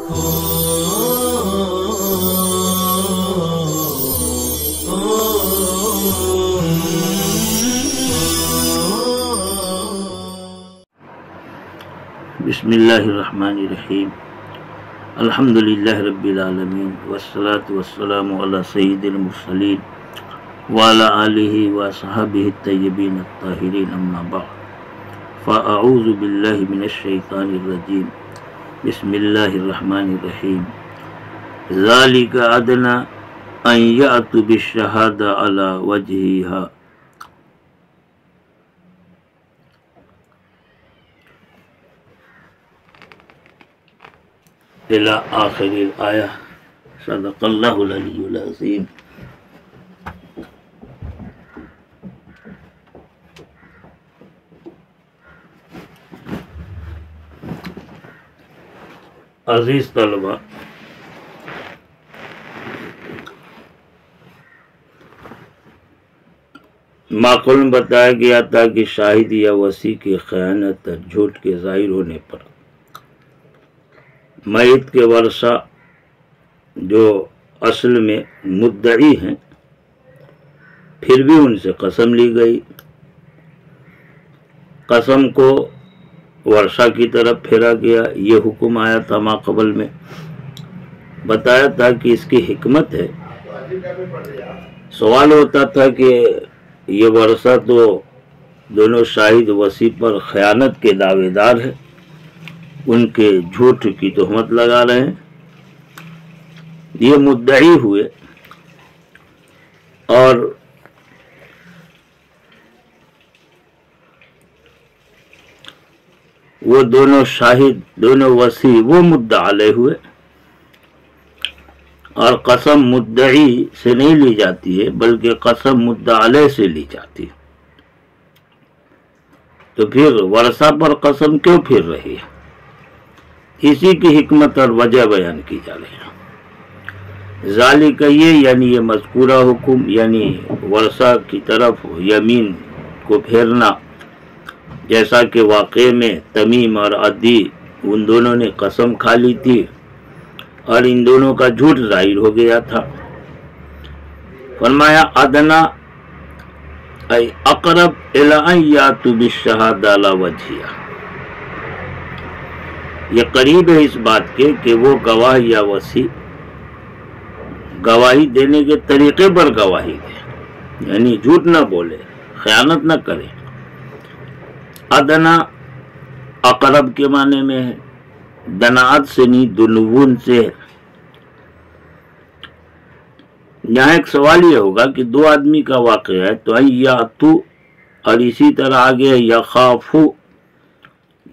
بسم اللہ الرحمن الرحیم الحمدللہ رب العالمین والصلاة والسلام علی سید المرسلین وعلی آلہ وصحبہ الطیبین الطاہرین اما بعد فاعوذ باللہ من الشیطان الرجیم بسم اللہ الرحمن الرحیم ذالک ادنی ان یأتوا بالشہادۃ علی وجہہا الى آخر الآیہ صدق اللہ العلی العظیم۔ عزیز طلبہ، معقول میں بتایا گیا تھا کہ شاہد یا وصی کی خیانت اور جھوٹ کے ظاہر ہونے پر میت کے ورثہ جو اصل میں مدعی ہیں پھر بھی ان سے قسم لی گئی، قسم کو ورثہ کی طرف پھیرا گیا۔ یہ حکم آیا تھا ماقبل میں، بتایا تھا کہ اس کی حکمت ہے۔ سوال ہوتا تھا کہ یہ ورثہ تو دونوں شاہد وصی پر خیانت کے دعوے دار ہے، ان کے جھوٹ کی تہمت لگا رہے ہیں، یہ مدعی ہوئے اور وہ دونوں شاہد دونوں وصی وہ مدعا علیہ ہوئے، اور قسم مدعی سے نہیں لی جاتی ہے بلکہ قسم مدعا علیہ سے لی جاتی ہے، تو پھر ورثہ پر قسم کیوں پھر رہی ہے؟ اسی کی حکمت اور وجہ بیان کی جا رہی ہے۔ ذالک یہ یعنی یہ مذکورہ حکم یعنی ورثہ کی طرف یمین کو پھیرنا، جیسا کہ واقعے میں تمیم اور عدی ان دونوں نے قسم کھا لی تھی اور ان دونوں کا جھوٹ ظاہر ہو گیا تھا۔ فرمایا ادنا ای اقرب الی ان یاتوا بالشہادۃ علی وجہہا، یہ قریب ہے اس بات کے کہ وہ گواہ یا وصی گواہی دینے کے طریقے پر گواہی دے، یعنی جھوٹ نہ بولے، خیانت نہ کرے۔ ادنا اقرب کے معنی میں ہے، دناعت سے نہیں دنون سے ہے۔ یہاں ایک سوال یہ ہوگا کہ دو آدمی کا واقعہ ہے تو ایاتو اور اسی طرح آگے یخافو،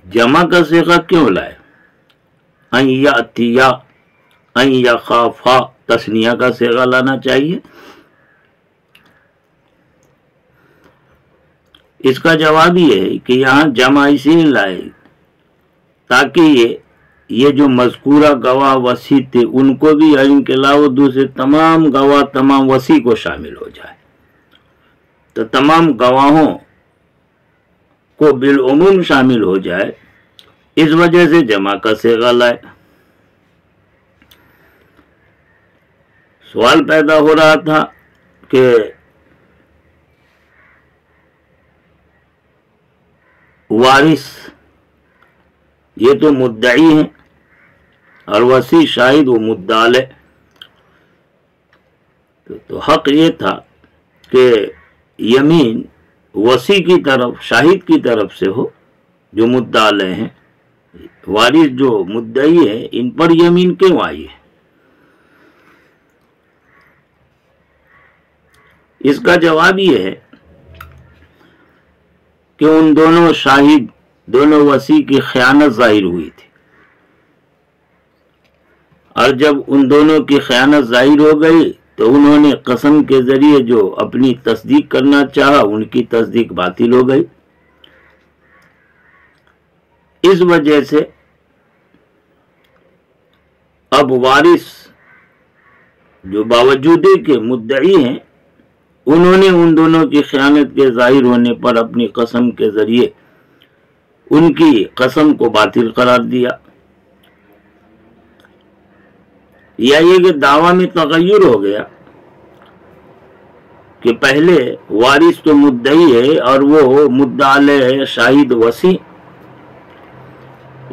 جمع کا صیغہ کیوں لائے؟ ان یاتیا ان یخافا تثنیہ کا صیغہ لانا چاہیے۔ اس کا جواب یہ ہے کہ یہاں جمع اسی لیے لائے تاکہ یہ جو مذکورہ گواہ وصی تھے ان کو بھی ان کے علاوہ دوسرے تمام گواہ تمام وصی کو شامل ہو جائے، تو تمام گواہوں کو بالعموم شامل ہو جائے، اس وجہ سے جمع کا صیغہ لائے۔ سوال پیدا ہو رہا تھا کہ وارث یہ تو مدعی ہیں اور وصی شاہد و مدعا علیہ، تو حق یہ تھا کہ یمین وصی کی طرف شاہد کی طرف سے ہو جو مدعا علیہ ہیں، وارث جو مدعی ہے ان پر یمین کیوں آئی ہے؟ اس کا جواب یہ ہے کہ ان دونوں شاہد دونوں وصی کی خیانت ظاہر ہوئی تھی، اور جب ان دونوں کی خیانت ظاہر ہو گئی تو انہوں نے قسم کے ذریعے جو اپنی تصدیق کرنا چاہا ان کی تصدیق باطل ہو گئی۔ اس وجہ سے اب وارث جو باوجود کہ مدعی ہیں انہوں نے ان دونوں کی خیانت کے ظاہر ہونے پر اپنی قسم کے ذریعے ان کی قسم کو باطل قرار دیا، یا یہ کہ دعویٰ میں تغیر ہو گیا کہ پہلے وارث تو مدعی ہے اور وہ مدعا علیہ ہے شاہد وصی،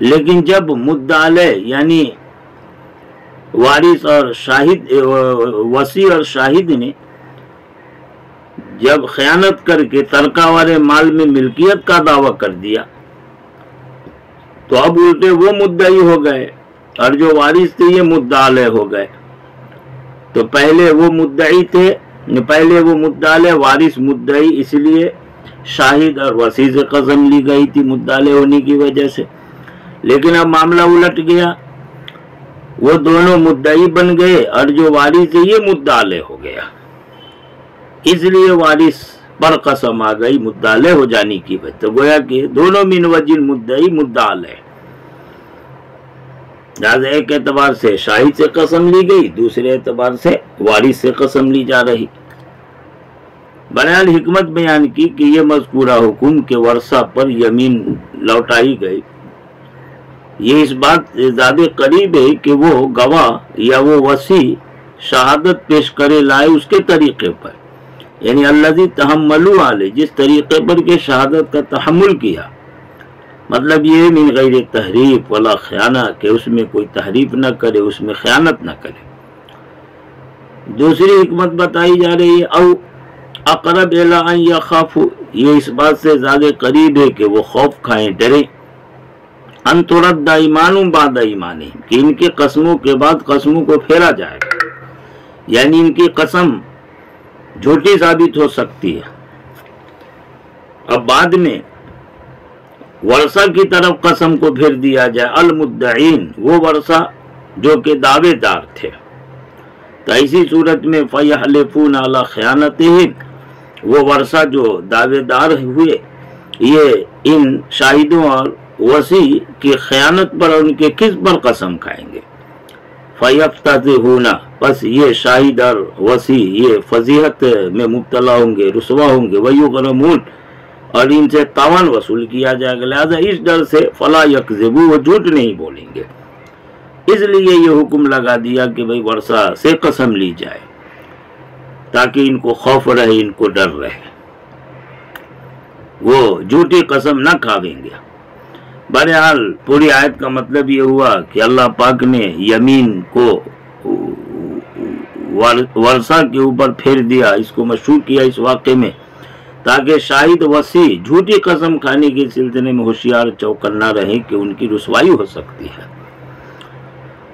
لیکن جب مدعا علیہ یعنی وارث اور شاہد وصی اور شاہد نے جب خیانت کر کے ترکہ والے مال میں ملکیت کا دعویٰ کر دیا تو اب الٹے وہ مدعی ہو گئے اور جو وارث تھے یہ مدعا علیہ ہو گئے۔ تو پہلے وہ مدعی تھے، پہلے وہ مدعا علیہ وارث مدعی، اس لیے شاہد اور وصی سے قسم لی گئی تھی مدعا علیہ ہونے کی وجہ سے، لیکن اب معاملہ الٹ گیا، وہ دونوں مدعی بن گئے اور جو وارث ہے یہ مدعا علیہ ہو گیا، اس لیے وارث پر قسم آ گئی مدعا علیہ ہو جانے کی وجہ، تو گویا کہ دونوں من وجہ مدعی مدعا علیہ، لہذا ایک اعتبار سے شاہد سے قسم لی گئی، دوسرے اعتبار سے وارث سے قسم لی جا رہی۔ بہرحال حکمت بیان کی کہ یہ مذکورہ حکم کے ورثہ پر یمین لوٹائی گئی، یہ اس بات زیادہ قریب ہے کہ وہ گواہ یا وہ وصی شہادت پیش کرے لائے اس کے طریقے پر، یعنی الذی تحملوا علیہ، جس طریقے پر کہ شہادت کا تحمل کیا، مطلب یہ من غیر تحریف ولا خیانہ، کہ اس میں کوئی تحریف نہ کرے، اس میں خیانت نہ کرے۔ دوسری حکمت بتائی جا رہی ہے او اقرب الی ان یخافوا، یہ اس بات سے زیادہ قریب ہے کہ وہ خوف کھائیں، ڈریں، ان ترد ایمان بعد ایمانہم، کہ ان کے قسموں کے بعد قسموں کو پھیرا جائے، یعنی ان کی قسم جھوٹی ثابت ہو سکتی ہے، اب بعد میں ورثہ کی طرف قسم کو پھیر دیا جائے، المدعین، وہ ورثہ جو کہ دعوے دار تھے، تو ایسی صورت میں فیحلفون علی خیانتہم، وہ ورثہ جو دعوے دار ہوئے یہ ان شاہدوں اور وصی کی خیانت پر ان کے کس پر قسم کھائیں گے، فیفتضحون، بس یہ شاہد اور وصی یہ فضیحت میں مبتلا ہوں گے، رسوا ہوں گے، ویغرمون، اور ان سے تاوان وصول کیا جائے گا، لہذا اس ڈر سے فلا یکذبوا، وہ جھوٹ نہیں بولیں گے، اس لیے یہ حکم لگا دیا کہ بھئی ورثہ سے قسم لی جائے تاکہ ان کو خوف رہے، ان کو ڈر رہے، وہ جھوٹی قسم نہ کھاویں گے۔ بہرحال پوری آیت کا مطلب یہ ہوا کہ اللہ پاک نے یمین کو ورثہ کے اوپر پھیر دیا، اس کو مشروع کیا اس واقعے میں تاکہ شاہد وصی جھوٹی قسم کھانے کے سلسلے میں ہوشیار چوکنا رہیں کہ ان کی رسوائی ہو سکتی ہے۔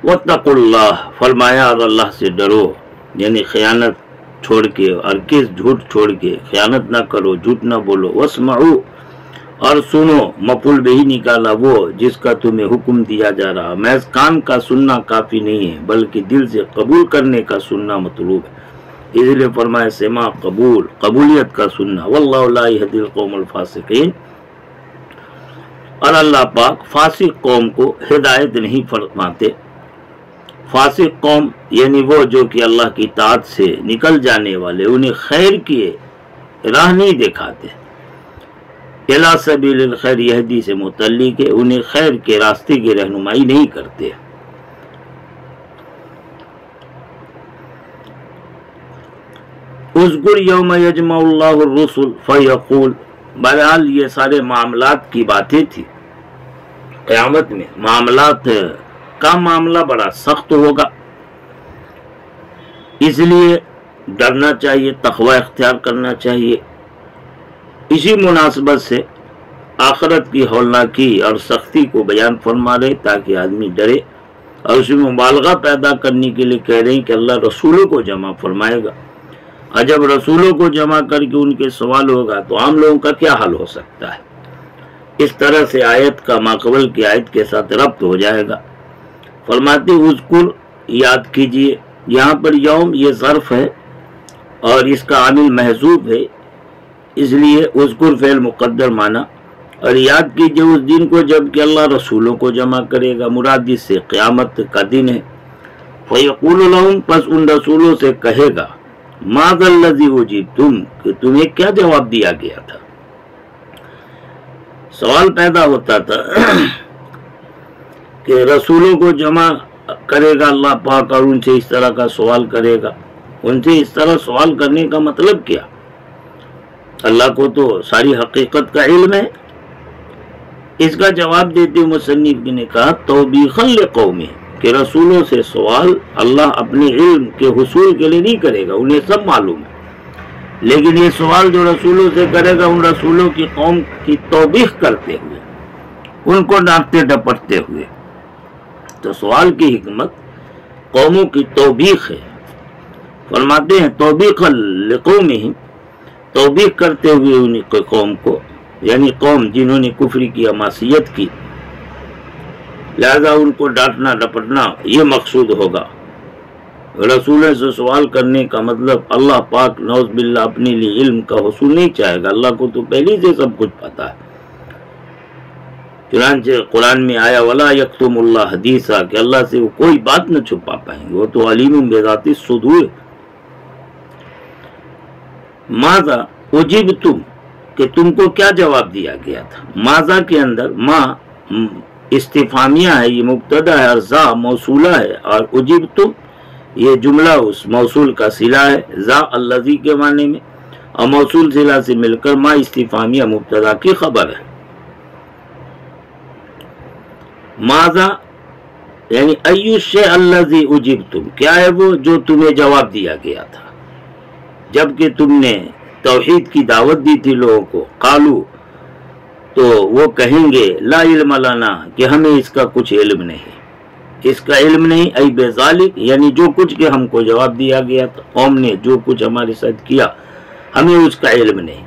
واتقوا اللہ، فرمایا اور اللہ سے ڈرو، یعنی خیانت چھوڑ کے اور کس جھوٹ چھوڑ کے، خیانت نہ کرو، جھوٹ نہ بولو، واسمعوا، اور سنو، مفعول بہ نکالا وہ جس کا تمہیں حکم دیا جا رہا، محض کان کا سننا کافی نہیں ہے بلکہ دل سے قبول کرنے کا سننا مطلوب ہے، اس لیے فرمایا سماع، قبول، قبولیت کا سننا، واللہ لا یہدی القوم الفاسقین، اور اللہ پاک فاسق قوم کو ہدایت نہیں فرماتے۔ فاسق قوم یعنی وہ جو کہ اللہ کی اطاعت سے نکل جانے والے، انہیں خیر کی راہ نہیں دکھاتے، الی سبیل الخیر یہدی سے متعلق ہے، انہیں خیر کے راستے کی رہنمائی نہیں کرتے۔ اذکر یوم یجمع اللہ الرسل فیقول، بہرحال یہ سارے معاملات کی باتیں تھی، قیامت میں معاملات کا معاملہ بڑا سخت ہوگا، اس لیے ڈرنا چاہیے، تقوی اختیار کرنا چاہیے۔ اسی مناسبت سے آخرت کی ہولناکی اور سختی کو بیان فرما رہے تاکہ آدمی ڈرے، اور اس میں مبالغہ پیدا کرنے کے لیے کہہ رہے ہیں کہ اللہ رسولوں کو جمع فرمائے گا، اور جب رسولوں کو جمع کر کے ان کے سوال ہوگا تو عام لوگوں کا کیا حل ہو سکتا ہے۔ اس طرح سے آیت کا ماقبل کی آیت کے ساتھ ربط ہو جائے گا۔ فرماتے اذکر، یاد کیجئے، یہاں پر یوم یہ ظرف ہے اور اس کا عامل محذوف ہے، اس لیے اذکر فعل مقدر مانا، اور یاد کیجئے اس دن کو جب کہ اللہ رسولوں کو جمع کرے گا، مراد اس سے قیامت کا دن ہے۔ فیقول لہم، پس ان رسولوں سے کہے گا، ماذا الذی اجیبتم، کہ تمہیں کیا جواب دیا گیا تھا۔ سوال پیدا ہوتا تھا کہ رسولوں کو جمع کرے گا اللہ پاک اور ان سے اس طرح کا سوال کرے گا. ان سے اس طرح سوال کرنے کا مطلب کیا؟ اللہ کو تو ساری حقیقت کا علم ہے. اس کا جواب دیتے مصنف نے کہا توبیخا لقوم، کہ رسولوں سے سوال اللہ اپنے علم کے حصول کے لیے نہیں کرے گا، انہیں سب معلوم ہے، لیکن یہ سوال جو رسولوں سے کرے گا ان رسولوں کی قوم کی توبیخ کرتے ہوئے، ان کو ڈانٹتے ڈپٹتے ہوئے. تو سوال کی حکمت قوموں کی توبیخ ہے. فرماتے ہیں توبیخا لقومہم، توبیخ کرتے ہوئے ان کی قوم کو، یعنی قوم جنہوں نے کفر کی معصیت کی، لہذا ان کو ڈانٹنا ڈپٹنا یہ مقصود ہوگا. رسولوں سے سوال کرنے کا مطلب اللہ پاک نعوذ باللہ اپنے لیے علم کا حصول نہیں چاہے گا، اللہ کو تو پہلے سے سب کچھ پتا ہے. چنانچہ قرآن میں آیا وَلَا يَكْتُمُ اللَّهَ حَدِيثًا، کہ اللہ سے وہ کوئی بات نہ چھپا پائیں گے، وہ تو علیم بذات الصدور. ماذا اجبتم، کہ تم کو کیا جواب دیا گیا تھا. ماذا کے اندر ما استفہامیہ ہے، یہ مبتدا ہے، اور ذا موصولہ ہے، اور اجبتم یہ جملہ اس موصول کا صلہ ہے ذا الذی کے معنی میں، اور موصول صلہ سے مل کر ما استفہامیہ مبتدا کی خبر ہے. ماذا یعنی ای الشیء الذی اجبتم، کیا ہے وہ جو تمہیں جواب دیا گیا تھا جبکہ تم نے توحید کی دعوت دی تھی لوگوں کو. قالو، تو وہ کہیں گے لا علم لنا، کہ ہمیں اس کا کچھ علم نہیں، اس کا علم نہیں. ای بذالک یعنی جو کچھ کہ ہم کو جواب دیا گیا تھا، قوم نے جو کچھ ہمارے ساتھ کیا ہمیں اس کا علم نہیں.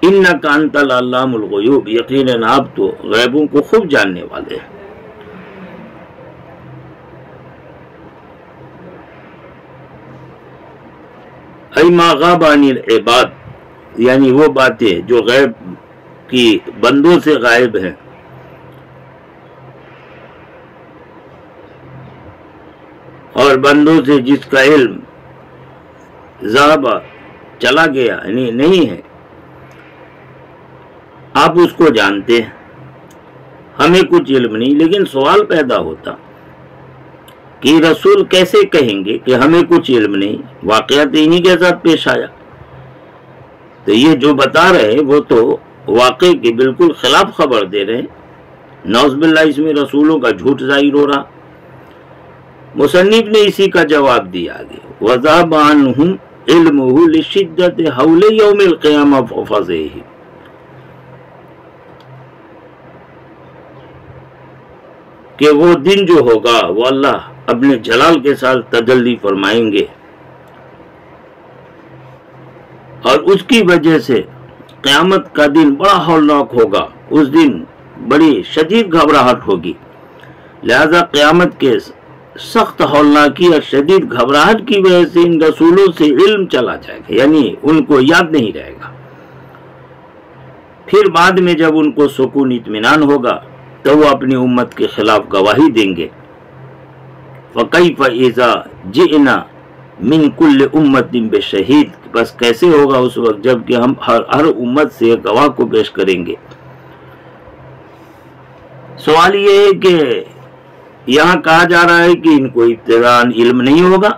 انک انت العلام الغیوب، یقیناً آپ تو غیبوں کو خوب جاننے والے ہیں. ای ما غاب عن العباد، یعنی وہ باتیں جو غیب کی بندوں سے غائب ہیں. اور بندوں سے جس کا علم ذہب چلا گیا یعنی نہیں ہے، آپ اس کو جانتے ہیں، ہمیں کچھ علم نہیں. لیکن سوال پیدا ہوتا کہ رسول کیسے کہیں گے کہ ہمیں کچھ علم نہیں، واقعات انہی کے ساتھ پیش آیا. تو یہ جو بتا رہے وہ تو واقع کے بالکل خلاف خبر دے رہے ہیں. نعوذ باللہ اس میں رسولوں کا جھوٹ ظاہر ہو رہا. مصنف نے اسی کا جواب دیا آگے وَذَهَبَ عَنْهُمْ عِلْمُهُ لِشِدَّةِ حَوْلِ يَوْمِ الْقِيَامَةِ وَفَزْعِهِ، کہ وہ دن جو ہوگا وہ اللہ اپنے جلال کے ساتھ تجلی فرمائیں گے، اور اس کی وجہ سے قیامت کا دن بڑا ہولناک ہوگا. اس دن بڑی شدید گھبراہٹ ہوگی. لہذا قیامت کے سخت ہولناکی اور شدید گھبراہٹ کی وجہ سے ان رسولوں سے علم چلا جائے گا، یعنی ان کو یاد نہیں رہے گا. پھر بعد میں جب ان کو سکون اطمینان ہوگا تو وہ اپنی امت کے خلاف گواہی دیں گے. فَكَيْفَ إِذَا جِئْنَا مِنْ كُلِّ أُمَّةٍ بِشَهِيدٍ، بس کیسے ہوگا اس وقت جب کہ ہم ہر امت سے گواہ کو پیش کریں گے. سوال یہ ہے کہ یہاں کہا جا رہا ہے کہ ان کو ابتداءً علم نہیں ہوگا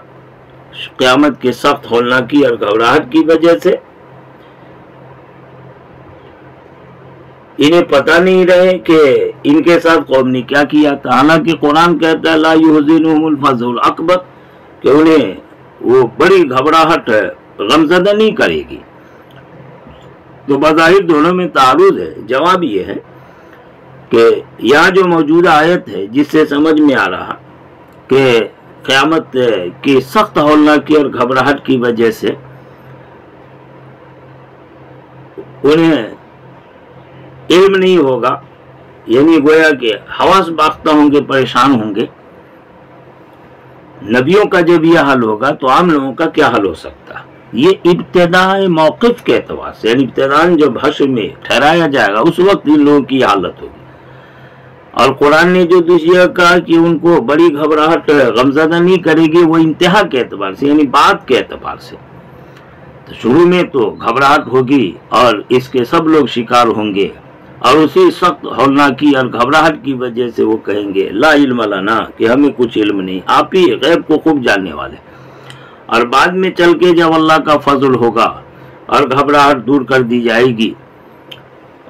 قیامت کے سخت ہولناکی اور گھبراہٹ کی وجہ سے، انہیں پتہ نہیں رہے کہ ان کے ساتھ قوم نے کیا کیا تھا. حالانکہ قرآن کہتا ہے لا يحزنهم الفزع الاکبر، کہ انہیں وہ بڑی گھبراہٹ غمزدہ نہیں کرے گی. تو بظاہر دونوں میں تعارض ہے. جواب یہ ہے کہ یہاں جو موجودہ آیت ہے جس سے سمجھ میں آ رہا کہ قیامت کی سخت ہولناکی اور گھبراہٹ کی وجہ سے انہیں علم نہیں ہوگا، یعنی گویا کہ حواس باختہ ہوں گے، پریشان ہوں گے. نبیوں کا جب یہ حل ہوگا تو عام لوگوں کا کیا حل ہو سکتا؟ یہ ابتدائی موقف کے اعتبار سے، یعنی ابتدائی جب حشر میں ٹھہرایا جائے گا اس وقت ان لوگوں کی حالت ہوگی. اور قرآن نے جو دوسرا کہا کہ ان کو بڑی گھبراہٹ غمزدہ نہیں کرے گی، وہ انتہا کے اعتبار سے یعنی بعد کے اعتبار سے. تو شروع میں تو گھبراہٹ ہوگی اور اس کے سب لوگ شکار ہوں گے، اور اسی سخت ہولناکی اور گھبراہٹ کی وجہ سے وہ کہیں گے لا علم لنا، کہ ہمیں کچھ علم نہیں، آپ ہی غیب کو خوب جاننے والے۔ اور بعد میں چل کے جب اللہ کا فضل ہوگا اور گھبراہٹ دور کر دی جائے گی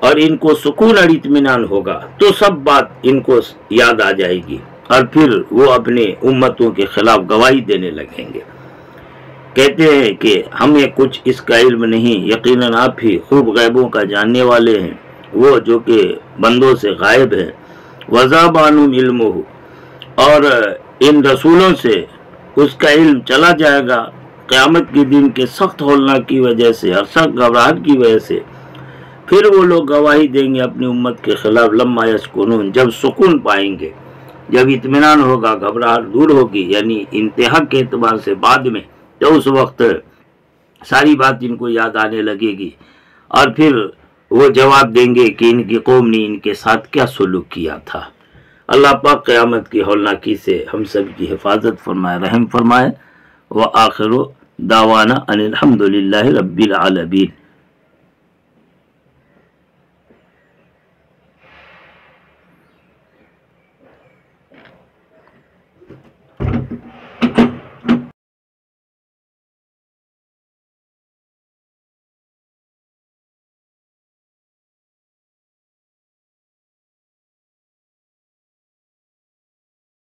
اور ان کو سکون اور اطمینان ہوگا تو سب بات ان کو یاد آ جائے گی، اور پھر وہ اپنے امتوں کے خلاف گواہی دینے لگیں گے۔ کہتے ہیں کہ ہمیں کچھ اس کا علم نہیں، یقیناً آپ ہی خوب غیبوں کا جاننے والے ہیں، وہ جو کہ بندوں سے غائب ہے۔ وَذَابَ عَنْهُمْ عِلْمُهُ، اور ان رسولوں سے اس کا علم چلا جائے گا قیامت کے دن کے سخت ہولناک کی وجہ سے اور سخت گھبراہٹ کی وجہ سے۔ پھر وہ لوگ گواہی دیں گے اپنی امت کے خلاف لما یسکنون، جب سکون پائیں گے، جب اطمینان ہوگا، گھبراہٹ دور ہوگی، یعنی انتہا کے اعتبار سے بعد میں، تو اس وقت ساری بات ان کو یاد آنے لگے گی، اور پھر وہ جواب دیں گے کہ ان کی قوم نے ان کے ساتھ کیا سلوک کیا تھا۔ اللہ پاک قیامت کی ہولناکی سے ہم سب کی حفاظت فرمائے، رحم فرمائے۔ وآخر دعوانا ان الحمد للہ رب العالمین۔